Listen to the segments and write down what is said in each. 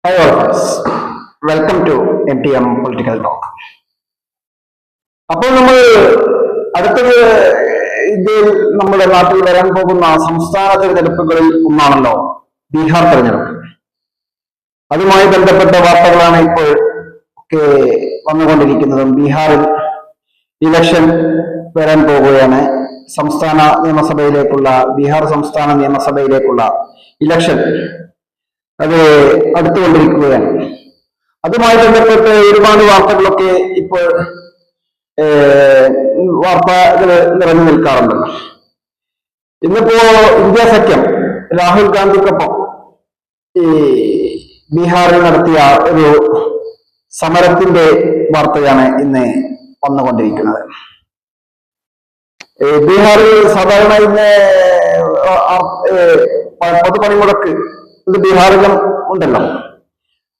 Hi all friends, welcome to MTM Political Talk. അപ്പോൾ നമ്മൾ അടുത്തത് ഇന്ത്യയിൽ നമ്മുടെ നാട്ടിൽ വരാൻ പോകുന്ന സംസ്ഥാന തെരഞ്ഞെടുപ്പുകളിൽ ഒന്നാണല്ലോ ബീഹാർ തെരഞ്ഞെടുപ്പ്. അതുമായി ബന്ധപ്പെട്ട വാർത്തകളാണ് ഇപ്പോൾ ഒക്കെ വന്നുകൊണ്ടിരിക്കുന്നതും. ബീഹാറിൽ ഇലക്ഷൻ വരാൻ പോവുകയാണ്. ബീഹാർ സംസ്ഥാന നിയമസഭയിലേക്കുള്ള ഇലക്ഷൻ അത് അടുത്തുകൊണ്ടിരിക്കുകയാണ്. അതുമായി ബന്ധപ്പെട്ട് ഒരുപാട് വാർത്തകളൊക്കെ ഇപ്പോൾ വാർത്തകൾ നിറഞ്ഞു നിൽക്കാറുണ്ട്. ഇന്നിപ്പോ ഇന്ത്യ സഖ്യം രാഹുൽ ഗാന്ധിക്കൊപ്പം ഈ ബീഹാറിൽ നടത്തിയ ഒരു സമരത്തിന്റെ വാർത്തയാണ് ഇന്ന് വന്നുകൊണ്ടിരിക്കുന്നത്. ബീഹാറിൽ സാധാരണ ഇന്ന് പൊതുപണിമുടക്ക് ഇത് ബീഹാറിലും ഉണ്ടല്ലോ.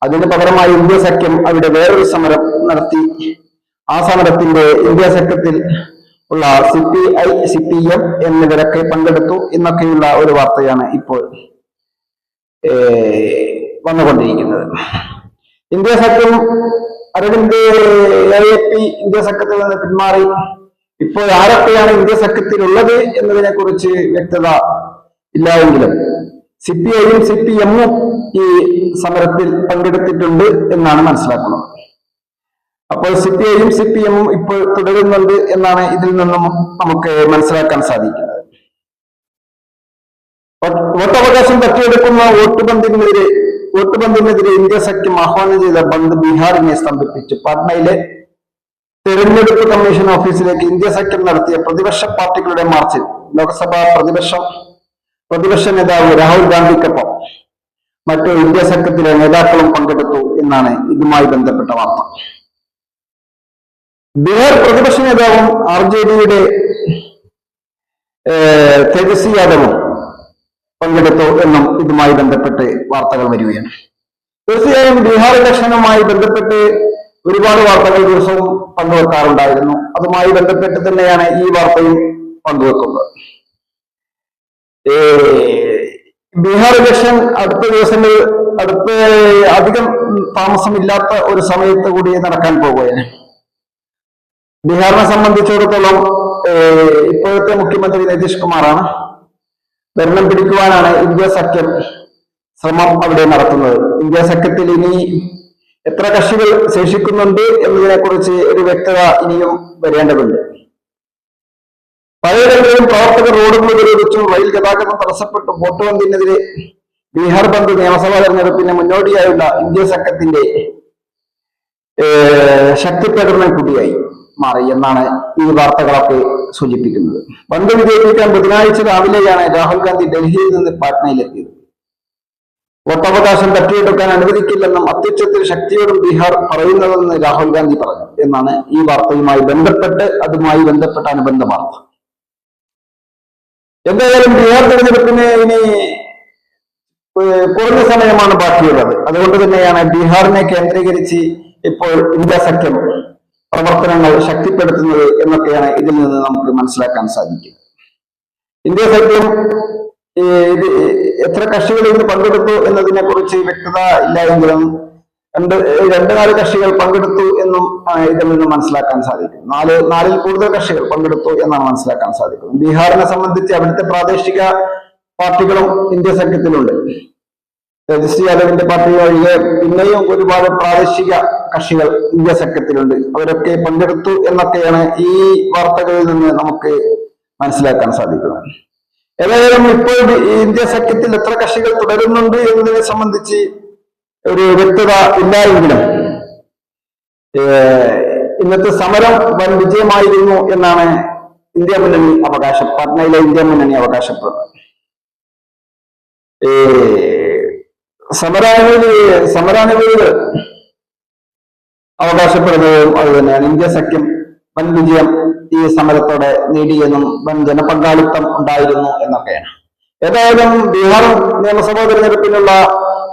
അതിന് പകരമായി ഇന്ത്യ സഖ്യം അവിടെ വേറൊരു സമരം നടത്തി. ആ സമരത്തിന്റെ ഇന്ത്യ സഖ്യത്തിൽ ഉള്ള CPI, CPM എന്നിവരൊക്കെ പങ്കെടുത്തു എന്നൊക്കെയുള്ള ഒരു വാർത്തയാണ് ഇപ്പോൾ വന്നുകൊണ്ടിരിക്കുന്നത്. ഇന്ത്യ സഖ്യം അരവിന്ദ് AAP ഇന്ത്യ സഖ്യത്തിൽ നിന്ന് പിന്മാറി. ഇപ്പോൾ ആരൊക്കെയാണ് ഇന്ത്യ സഖ്യത്തിലുള്ളത് എന്നതിനെ കുറിച്ച് വ്യക്തത ഇല്ല എങ്കിലും CPIയും CPMഉം ഈ സമരത്തിൽ പങ്കെടുത്തിട്ടുണ്ട് എന്നാണ് മനസ്സിലാക്കുന്നത്. അപ്പോൾ CPIയും CPMഉം ഇപ്പോൾ തുടരുന്നുണ്ട് എന്നാണ് ഇതിൽ നിന്നും നമുക്ക് മനസ്സിലാക്കാൻ സാധിക്കുന്നത്. വോട്ടവകാശം തട്ടിയെടുക്കുന്ന വോട്ടുബന്ധിനെതിരെ ഇന്ത്യ സഖ്യം ആഹ്വാനം ചെയ്ത ബന്ദ് ബീഹാറിനെ സ്തംഭിപ്പിച്ചു. പാട്നയിലെ തെരഞ്ഞെടുപ്പ് കമ്മീഷൻ ഓഫീസിലേക്ക് ഇന്ത്യ സഖ്യം നടത്തിയ പ്രതിപക്ഷ പാർട്ടികളുടെ മാർച്ചിൽ ലോക്സഭാ പ്രതിപക്ഷ നേതാവ് രാഹുൽ ഗാന്ധിക്കൊപ്പം മറ്റു ഇന്ത്യ സഖ്യത്തിലെ നേതാക്കളും പങ്കെടുത്തു എന്നാണ് ഇതുമായി ബന്ധപ്പെട്ട വാർത്ത. ബീഹാർ പ്രതിപക്ഷ നേതാവും RJDയുടെ തേജസ്വി യാദവും പങ്കെടുത്തു എന്നും ഇതുമായി ബന്ധപ്പെട്ട് വാർത്തകൾ വരികയാണ്. തീർച്ചയായും ബീഹാർ ഇലക്ഷനുമായി ബന്ധപ്പെട്ട് ഒരുപാട് വാർത്തകൾ ദിവസവും പങ്കുവെക്കാറുണ്ടായിരുന്നു. അതുമായി ബന്ധപ്പെട്ട് തന്നെയാണ് ഈ വാർത്തയും പങ്കുവെക്കുന്നത്. ബീഹാർ ഇലക്ഷൻ അടുത്ത അധികം താമസമില്ലാത്ത ഒരു സമയത്ത് കൂടി നടക്കാൻ പോവുകയാണ്. ബീഹാറിനെ സംബന്ധിച്ചിടത്തോളം ഇപ്പോഴത്തെ മുഖ്യമന്ത്രി നിതീഷ് കുമാറാണ്. ഭരണം പിടിക്കുവാനാണ് ഇന്ത്യ സഖ്യം ശ്രമം അവിടെ നടത്തുന്നത്. ഇന്ത്യ സഖ്യത്തിൽ ഇനി എത്ര കക്ഷികൾ ശേഷിക്കുന്നുണ്ട് എന്നതിനെ കുറിച്ച് ഒരു വ്യക്തത ഇനിയും വരേണ്ടതുണ്ട്. പലയിടങ്ങളിലും പ്രവർത്തകർ റോഡുകൾ ഉപരോധിച്ചും റെയിൽ ഗതാഗതം തടസ്സപ്പെട്ടു. വോട്ട് ബന്ദിനെതിരെ ബീഹാർ ബന്ദ് നിയമസഭാ തെരഞ്ഞെടുപ്പിന് മുന്നോടിയായുള്ള ഇന്ത്യ സഖ്യത്തിന്റെ ശക്തിപ്രകടനം കൂടിയായി മാറി എന്നാണ് ഈ വാർത്തകളൊക്കെ സൂചിപ്പിക്കുന്നത്. ബന്ദ് വിജയിപ്പിക്കാൻ ബുധനാഴ്ച രാവിലെയാണ് രാഹുൽ ഗാന്ധി ഡൽഹിയിൽ നിന്ന് പാട്നയിലെത്തിയത്. വോട്ടവകാശം തട്ടിയെടുക്കാൻ അനുവദിക്കില്ലെന്നും അത്യുച്ചത്തിൽ ശക്തിയോടും ബീഹാർ പറയുന്നതെന്ന് രാഹുൽ ഗാന്ധി പറഞ്ഞു എന്നാണ് ഈ വാർത്തയുമായി അതുമായി ബന്ധപ്പെട്ട അനുബന്ധ വാർത്ത. എന്തായാലും ബീഹാർ തെരഞ്ഞെടുപ്പിന് ഇനി കുറഞ്ഞ സമയമാണ് ബാക്കിയുള്ളത്. അതുകൊണ്ട് തന്നെയാണ് ബീഹാറിനെ കേന്ദ്രീകരിച്ച് ഇപ്പോൾ ഇന്ത്യ സഖ്യം പ്രവർത്തനങ്ങൾ ശക്തിപ്പെടുത്തുന്നത് എന്നൊക്കെയാണ് ഇതിൽ നിന്ന് നമുക്ക് മനസ്സിലാക്കാൻ സാധിക്കുന്നത്. ഇന്ത്യ സഖ്യം എത്ര കക്ഷികൾ ഇന്ന് പങ്കെടുത്തു എന്നതിനെ കുറിച്ച് വ്യക്തത ഇല്ല എങ്കിലും നാല് കക്ഷികൾ പങ്കെടുത്തു എന്നും ഇതിൽ നിന്ന് മനസ്സിലാക്കാൻ സാധിക്കും. നാലിൽ കൂടുതൽ കക്ഷികൾ പങ്കെടുത്തു എന്നാണ് മനസ്സിലാക്കാൻ സാധിക്കുന്നത്. ബീഹാറിനെ സംബന്ധിച്ച് അവിടുത്തെ പ്രാദേശിക പാർട്ടികളും ഇന്ത്യ സഖ്യത്തിലുണ്ട്. തേജസ്വി യാദവിന്റെ പാർട്ടി ഒഴികെ പിന്നെയും ഒരുപാട് പ്രാദേശിക കക്ഷികൾ ഇന്ത്യ സഖ്യത്തിലുണ്ട്. അവരൊക്കെ പങ്കെടുത്തു എന്നൊക്കെയാണ് ഈ വാർത്തകളിൽ നിന്ന് നമുക്ക് മനസ്സിലാക്കാൻ സാധിക്കുന്നത്. ഏതായാലും ഇപ്പോൾ ഇന്ത്യ സഖ്യത്തിൽ എത്ര കക്ഷികൾ തുടരുന്നുണ്ട് എന്നതിനെ സംബന്ധിച്ച് ഒരു വ്യക്തത ഇല്ല എങ്കിലും ഇന്നത്തെ സമരം വൻ വിജയമായിരുന്നു എന്നാണ് പാട്നയിലെ ഇന്ത്യ മുന്നണി അവകാശപ്പെടുന്നത്. സമരാനുകൂലികൾ അവകാശപ്പെടുന്നതും അത് തന്നെയാണ്. ഇന്ത്യ സഖ്യം വൻ വിജയം ഈ സമരത്തോടെ നേടിയെന്നും വൻ ജനപങ്കാളിത്തം ഉണ്ടായിരുന്നു എന്നൊക്കെയാണ്. ഏതായാലും ബീഹാർ നിയമസഭാ തെരഞ്ഞെടുപ്പിനുള്ള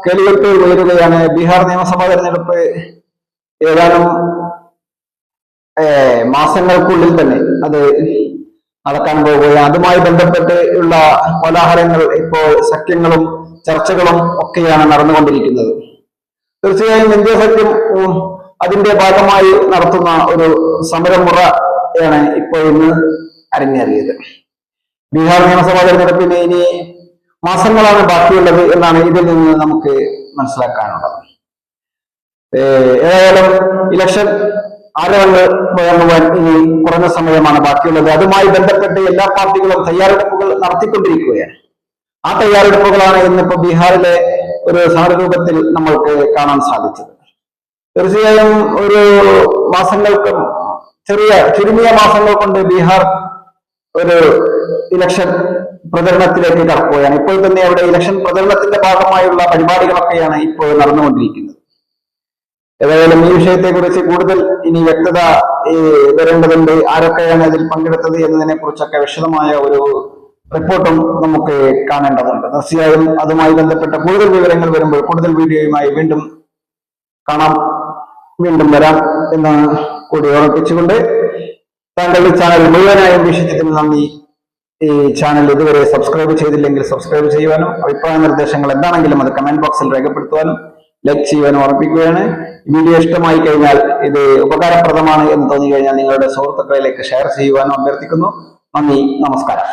കേളികെട്ട് ഉയരുകയാണ്. ബീഹാർ നിയമസഭാ തെരഞ്ഞെടുപ്പ് ഏതാനും മാസങ്ങൾക്കുള്ളിൽ തന്നെ അത് നടക്കാൻ പോവുകയാണ്. അതുമായി ബന്ധപ്പെട്ട് ഉള്ള കോലാഹലങ്ങൾ ഇപ്പോൾ സഖ്യങ്ങളും ചർച്ചകളും ഒക്കെയാണ് നടന്നുകൊണ്ടിരിക്കുന്നത്. തീർച്ചയായും ഇന്ത്യ സഖ്യം അതിന്റെ ഭാഗമായി നടത്തുന്ന ഒരു സമരമുറയാണ് ഇപ്പോൾ ഇന്ന് അരങ്ങേറിയത്. ബീഹാർ നിയമസഭാ തെരഞ്ഞെടുപ്പിന് ഇനി മാസങ്ങളാണ് ബാക്കിയുള്ളത് എന്നാണ് ഇതിൽ നിന്ന് നമുക്ക് മനസ്സിലാക്കാനുള്ളത്. ഏതായാലും ഇലക്ഷൻ ആരവങ്ങൾ വഴങ്ങുവാൻ ഇനി കുറഞ്ഞ സമയമാണ് ബാക്കിയുള്ളത്. അതുമായി ബന്ധപ്പെട്ട് എല്ലാ പാർട്ടികളും തയ്യാറെടുപ്പുകൾ നടത്തിക്കൊണ്ടിരിക്കുകയാണ്. ആ തയ്യാറെടുപ്പുകളാണ് ഇന്നിപ്പോ ബീഹാറിലെ ഒരു സമരരൂപത്തിൽ നമ്മൾക്ക് കാണാൻ സാധിച്ചത്. തീർച്ചയായും ഒരു മാസങ്ങൾക്ക് ചുരുങ്ങിയ മാസങ്ങൾ കൊണ്ട് ബീഹാർ ഒരു ഇലക്ഷൻ പ്രചരണത്തിലേക്ക് കടക്കുകയാണ്. ഇപ്പോൾ തന്നെ അവിടെ ഇലക്ഷൻ പ്രചരണത്തിന്റെ ഭാഗമായുള്ള പരിപാടികളൊക്കെയാണ് ഇപ്പോൾ നടന്നുകൊണ്ടിരിക്കുന്നത്. ഏതായാലും ഈ വിഷയത്തെ കുറിച്ച് കൂടുതൽ ഇനി വ്യക്തത വരേണ്ടതുണ്ട്. ആരൊക്കെയാണ് ഇതിൽ പങ്കെടുത്തത് എന്നതിനെ കുറിച്ചൊക്കെ വിശദമായ ഒരു റിപ്പോർട്ടും നമുക്ക് കാണേണ്ടതുണ്ട്. തീർച്ചയായും അതുമായി ബന്ധപ്പെട്ട കൂടുതൽ വിവരങ്ങൾ വരുമ്പോൾ കൂടുതൽ വീഡിയോയുമായി വീണ്ടും കാണാം, വീണ്ടും വരാം എന്ന് കൂടി ഓർമ്മിപ്പിച്ചുകൊണ്ട് താങ്കളുടെ ചാനൽ മുഴുവനായും വീക്ഷിച്ചതിന് നന്ദി. ഈ ചാനൽ ഇതുവരെ സബ്സ്ക്രൈബ് ചെയ്തില്ലെങ്കിൽ സബ്സ്ക്രൈബ് ചെയ്യുവാനും അഭിപ്രായ നിർദ്ദേശങ്ങൾ എന്താണെങ്കിലും അത് കമന്റ് ബോക്സിൽ രേഖപ്പെടുത്തുവാനും ലൈക്ക് ചെയ്യുവാനും ഓർമ്മിപ്പിക്കുകയാണ്. വീഡിയോ ഇഷ്ടമായി കഴിഞ്ഞാൽ, ഇത് ഉപകാരപ്രദമാണ് എന്ന് തോന്നി കഴിഞ്ഞാൽ നിങ്ങളുടെ സുഹൃത്തുക്കളിലേക്ക് ഷെയർ ചെയ്യുവാനും അഭ്യർത്ഥിക്കുന്നു. നന്ദി, നമസ്കാരം.